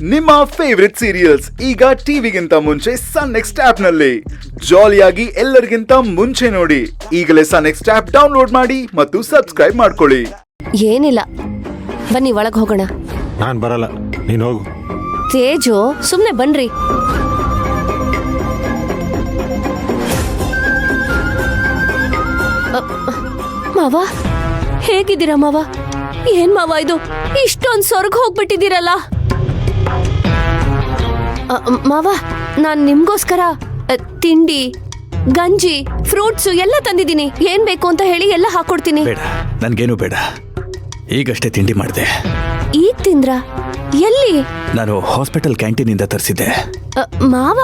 ನಿಮ್ಮ favourite serials ಈಗ ಟಿವಿಗಿಂತ ಮುಂಚೆ ಸನ್ ನೆಕ್ಸ್ಟ್ ಆಪ್ ನಲ್ಲಿ ಜಾಲಿಯಾಗಿ ಎಲ್ಲರಿಗಿಂತ ಮುಂಚೆ ನೋಡಿ. ಈಗಲೇ ಸನ್ ನೆಕ್ಸ್ಟ್ ಆಪ್ ಡೌನ್ಲೋಡ್ ಮಾಡಿ ಮತ್ತು ಸಬ್ಸ್ಕ್ರೈಬ್ ಮಾಡ್ಕೊಳ್ಳಿ. ಏನಿಲ್ಲ, ಬನ್ನಿ ಒಳಗ್ ಹೋಗೋಣ. ನಾನ್ ಬರಲ್ಲ, ನೀನ್ ಹೋಗು. ತೇಜು, ಸುಮ್ನೆ ಬನ್ರಿ. ಮಾವ, ಹೇಗಿದ್ದೀರಾ ಮಾವ? ಏನ್ ಮಾವ ಇದು, ಇಷ್ಟೊಂದ್ ಸ್ವರ್ಗ ಹೋಗ್ಬಿಟ್ಟಿದ್ದೀರಲ್ಲ. ಮಾವ, ನಾನ್ ನಿಮ್ಗೋಸ್ಕರ ತಿಂಡಿ, ಗಂಜಿ, ಫ್ರೂಟ್ಸು ಎಲ್ಲ ತಂದಿದ್ದೀನಿ. ಏನ್ ಬೇಕು ಅಂತ ಹೇಳಿ ಎಲ್ಲ ಹಾಕೊಡ್ತೀನಿ. ಬೇಡ, ನನ್ಗೇನು ಬೇಡ. ಈಗಷ್ಟೇ ತಿಂಡಿ ಮಾಡಿದೆ. ಈಗ ತಿಂದ್ರ? ಎಲ್ಲಿ? ನಾನು ಹಾಸ್ಪಿಟಲ್ ಕ್ಯಾಂಟೀನಿಂದ ತರಿಸಿದ್ದೆ. ಮಾವ,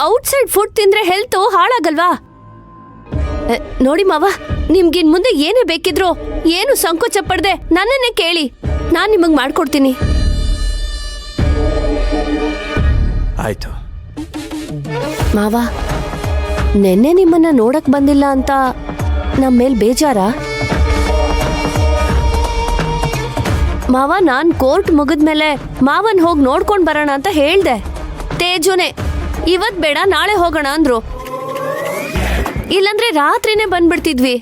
ಔಟ್ಸೈಡ್ ಫುಡ್ ತಿಂದ್ರೆ ಹೆಲ್ತ್ ಹಾಳಾಗಲ್ವಾ? ನೋಡಿ ಮಾವ, ನಿಮ್ಗಿನ್ ಮುಂದೆ ಏನೇ ಬೇಕಿದ್ರು ಏನು ಸಂಕೋಚ ಪಡ್ದೆ ನನ್ನನ್ನೇ ಕೇಳಿ, ನಾನ್ ನಿಮಗ್ ಮಾಡ್ಕೊಡ್ತೀನಿ. ಆಯ್ತು. ಮಾವ, ನೆನ್ನೆ ನಿಮ್ಮನ್ನ ನೋಡಕ್ ಬಂದಿಲ್ಲ ಅಂತ ನಮ್ಮೇಲ್ ಬೇಜಾರ? ಮಾವ, ನಾನ್ ಕೋರ್ಟ್ ಮುಗಿದ್ಮೇಲೆ ಮಾವನ್ ಹೋಗ್ ನೋಡ್ಕೊಂಡ್ ಬರೋಣ ಅಂತ ಹೇಳ್ದೆ. ತೇಜುನೆ ಇವತ್ ಬೇಡ ನಾಳೆ ಹೋಗೋಣ ಅಂದ್ರು. ಇಲ್ಲಂದ್ರೆ ರಾತ್ರಿನೇ ಬಂದ್ಬಿಡ್ತಿದ್ವಿ.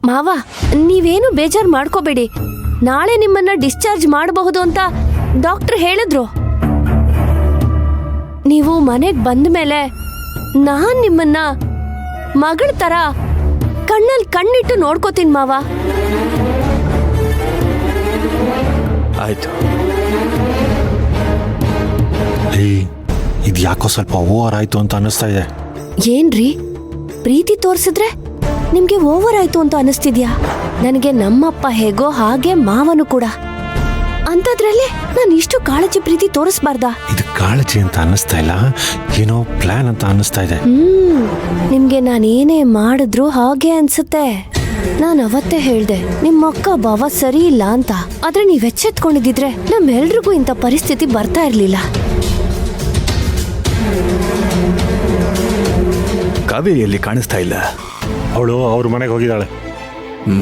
ಮಾವ, ನೀವೇನು ಬೇಜಾರ್ ಮಾಡ್ಕೋಬೇಡಿ. ನಾಳೆ ನಿಮ್ಮನ್ನ ಡಿಸ್ಚಾರ್ಜ್ ಮಾಡಬಹುದು ಅಂತ ಡಾಕ್ಟರ್ ಹೇಳಿದ್ರು. ನೀವು ಮನೆಗ್ ಬಂದ ಮೇಲೆ ನಾನ್ ನಿಮ್ಮನ್ನ ಮಗಳ ತರ ಕಣ್ಣಲ್ಲಿ ಕಣ್ಣಿಟ್ಟು ನೋಡ್ಕೋತೀನಿ ಮಾವ. ಆಯ್ತು. ಇದು ಯಾಕೋ ಸ್ವಲ್ಪ ಓವರ್ ಆಯ್ತು ಅಂತ ಅನಿಸ್ತಾ ಇದೆ. ಏನ್ರಿ, ಪ್ರೀತಿ ತೋರ್ಸಿದ್ರೆ ನಿಮ್ಗೆ ಓವರ್ ಆಯ್ತು ಅಂತ ಅನಿಸ್ತಿದ್ಯಾ? ನನಗೆ ನಮ್ಮಪ್ಪ ಹೇಗೋ ಹಾಗೆ ಮಾವನು ಕೂಡ. ಅಂತದ್ರಲ್ಲಿ ನಾನು ಇಷ್ಟು ಕಾಳಜಿ ಪ್ರೀತಿ ತೋರಿಸ್ಬಾರ್ದಾ? ಇದು ಕಾಳಜಿ ಅಂತ ಅನಿಸ್ತಾ ಇಲ್ಲ, ಏನೋ ಪ್ಲಾನ್ ಅಂತ ಅನಿಸ್ತಾ ಇದೆ. ನಿಮ್ಗೆ ನಾನೇನೇ ಮಾಡಿದ್ರು ಹಾಗೆ ಅನ್ಸುತ್ತೆ. ನಾನು ಅವತ್ತೇ ಹೇಳ್ದೆ ನಿಮ್ಮ ಅಕ್ಕ ಭಾವ ಸರಿ ಇಲ್ಲ ಅಂತ. ಆದ್ರೆ ನೀವ್ ಎಚ್ಚೆತ್ಕೊಂಡಿದ್ರೆ ನಮ್ಮೆಲ್ರಿಗೂ ಇಂಥ ಪರಿಸ್ಥಿತಿ ಬರ್ತಾ ಇರ್ಲಿಲ್ಲ. ಕಾವೇರಿಯಲ್ಲಿ ಕಾಣಿಸ್ತಾ ಇಲ್ಲ. ಅವಳು ಅವ್ರ ಮನೆಗೆ ಹೋಗಿದ್ದಾಳೆ.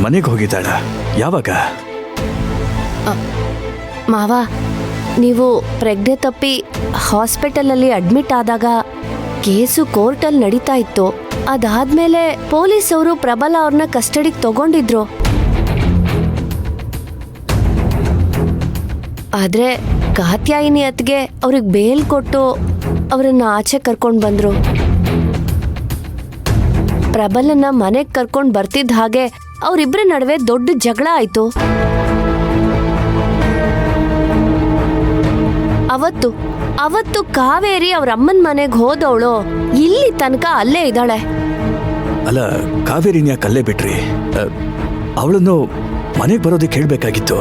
ಮನೆಗೆ ಹೋಗಿದ್ದಾಳ? ಯಾವಾಗ? ಮಾವ, ನೀವು ಪ್ರಜ್ಞೆ ತಪ್ಪಿ ಹಾಸ್ಪಿಟಲಲ್ಲಿ ಅಡ್ಮಿಟ್ ಆದಾಗ ಕೇಸು ಕೋರ್ಟಲ್ಲಿ ನಡೀತಾ ಇತ್ತು. ಅದಾದ್ಮೇಲೆ ಪೊಲೀಸ್ ಅವರು ಪ್ರಬಲ ಅವ್ರನ್ನ ಕಸ್ಟಡಿಗೆ ತಗೊಂಡಿದ್ರು. ಆದ್ರೆ ಕಾತ್ಯಾಯಿನಿ ಅತ್ಗೆ ಅವ್ರಿಗೆ ಬೇಲ್ ಕೊಟ್ಟು ಅವರನ್ನ ಆಚೆ ಕರ್ಕೊಂಡ್ ಬಂದ್ರು. ಪ್ರಬಲನ್ನ ಮನೆಗ್ ಕರ್ಕೊಂಡ್ ಬರ್ತಿದ್ದ ಹಾಗೆ ಅವರಿಬ್ಬರ ನಡುವೆ ದೊಡ್ಡ ಜಗಳ ಆಯ್ತು. ಅವತ್ತು ಕಾವೇರಿ ಅವ್ರ ಅಮ್ಮನ ಮನೆಗೆ ಹೋದವಳು ಇಲ್ಲಿ ತನಕ ಅಲ್ಲೇ ಇದ್ದಾಳೆ. ಅಲ್ಲ, ಕಾವೇರಿನ ಯಾಕೆ ಅಲ್ಲೇ ಬಿಟ್ರಿ? ಅವಳನ್ನು ಮನೆಗೆ ಬರೋದಕ್ಕೆ ಹೇಳ್ಬೇಕಾಗಿತ್ತು,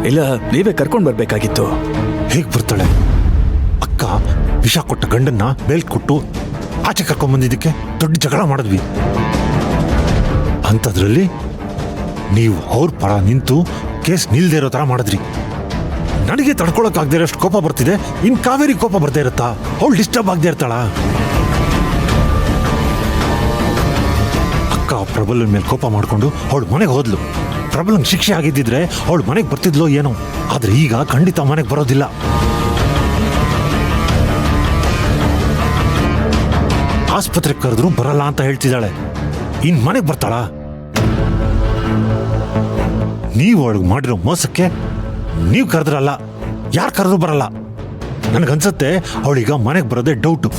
ಇಲ್ಲ ನೀವೇ ಕರ್ಕೊಂಡ್ ಬರ್ಬೇಕಾಗಿತ್ತು. ಹೇಗ್ ಬರ್ತಾಳೆ? ಅಕ್ಕ ವಿಷ ಕೊಟ್ಟ ಗಂಡನ್ನ ಬೇಲ್ ಕೊಟ್ಟು ಆಚೆ ಕರ್ಕೊಂಡ್ ಬಂದಿದ್ದಕ್ಕೆ ದೊಡ್ಡ ಜಗಳ ಮಾಡಿದ್ವಿ. ಅಂಥದ್ರಲ್ಲಿ ನೀವು ಅವ್ರ ಪರ ನಿಂತು ಕೇಸ್ ನಿಲ್ದೇ ಇರೋ ತರ ಮಾಡಿದ್ರಿ. ನನಗೆ ತಡ್ಕೊಳಕ್ ಆಗದೆ ಇರೋಷ್ಟು ಕೋಪ ಬರ್ತಿದೆ, ಇನ್ ಕಾವೇರಿ ಕೋಪ ಬರ್ತಾ ಇರುತ್ತಾ? ಅವಳು ಡಿಸ್ಟರ್ಬ್ ಆಗದೆ ಇರ್ತಾಳ? ಅಕ್ಕ ಪ್ರಬಲನ ಮೇಲೆ ಕೋಪ ಮಾಡ್ಕೊಂಡು ಅವಳು ಮನೆಗೆ ಹೋದ್ಲು. ಪ್ರಬಲನ್ ಶಿಕ್ಷೆ ಆಗಿದ್ದಿದ್ರೆ ಅವಳು ಮನೆಗೆ ಬರ್ತಿದ್ಲೋ ಏನೋ. ಆದ್ರೆ ಈಗ ಖಂಡಿತ ಮನೆಗೆ ಬರೋದಿಲ್ಲ. ಆಸ್ಪತ್ರೆಗೆ ಕರೆದ್ರು ಬರಲ್ಲ ಅಂತ ಹೇಳ್ತಿದ್ದಾಳೆ. ಇನ್ ಮನೆಗೆ ಬರ್ತಾಳ? ನೀವು ಅವಳಿಗೆ ಮಾಡಿರೋ ಮೋಸಕ್ಕೆ ನೀವು ಕರೆದ್ರಲ್ಲ, ಯಾರು ಕರೆದ್ರು ಬರಲ್ಲ. ನನಗನ್ಸತ್ತೆ ಅವಳೀಗ ಮನೆಗೆ ಬರೋದೇ ಡೌಟು.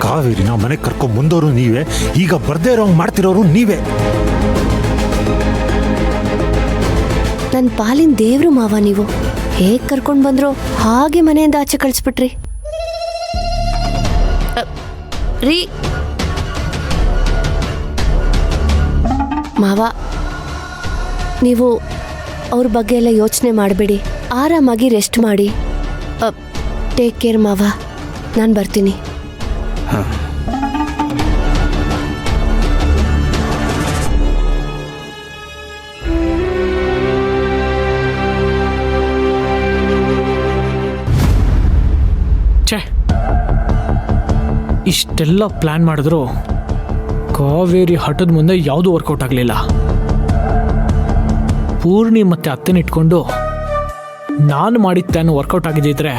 ಕಾವೇರಿನ ಮನೆಗೆ ಕರ್ಕೊಂಡ್ ಮುಂದೋರು ನೀವೇ, ಈಗ ಬರ್ದೇ ಇರೋ ಮಾಡ್ತಿರೋರು ನೀವೇ. ನನ್ ಪಾಲಿನ ದೇವ್ರು ಮಾವ, ನೀವು ಹೇಗ್ ಕರ್ಕೊಂಡ್ ಬಂದ್ರು ಹಾಗೆ ಮನೆಯಿಂದ ಆಚೆ ಕಳಿಸ್ಬಿಟ್ರಿ. ರೀ ಮಾವ, ನೀವು ಅವ್ರ ಬಗ್ಗೆ ಎಲ್ಲ ಯೋಚನೆ ಮಾಡಬೇಡಿ, ಆರಾಮಾಗಿ ರೆಸ್ಟ್ ಮಾಡಿ. ಟೇಕ್ ಕೇರ್ ಮಾವ, ನಾನು ಬರ್ತೀನಿ. ಛೇ, ಇಷ್ಟೆಲ್ಲ ಪ್ಲ್ಯಾನ್ ಮಾಡಿದ್ರು ಕಾವೇರಿ ಹಠದ ಮುಂದೆ ಯಾವುದೂ ವರ್ಕೌಟ್ ಆಗಲಿಲ್ಲ. ಪೂರ್ಣಿ ಮತ್ತೆ ಅತ್ತೆನ ಇಟ್ಕೊಂಡು ನಾನು ಮಾಡಿದ ಪ್ಲಾನ್ ವರ್ಕೌಟ್ ಆಗಿದ್ದಿದ್ರೆ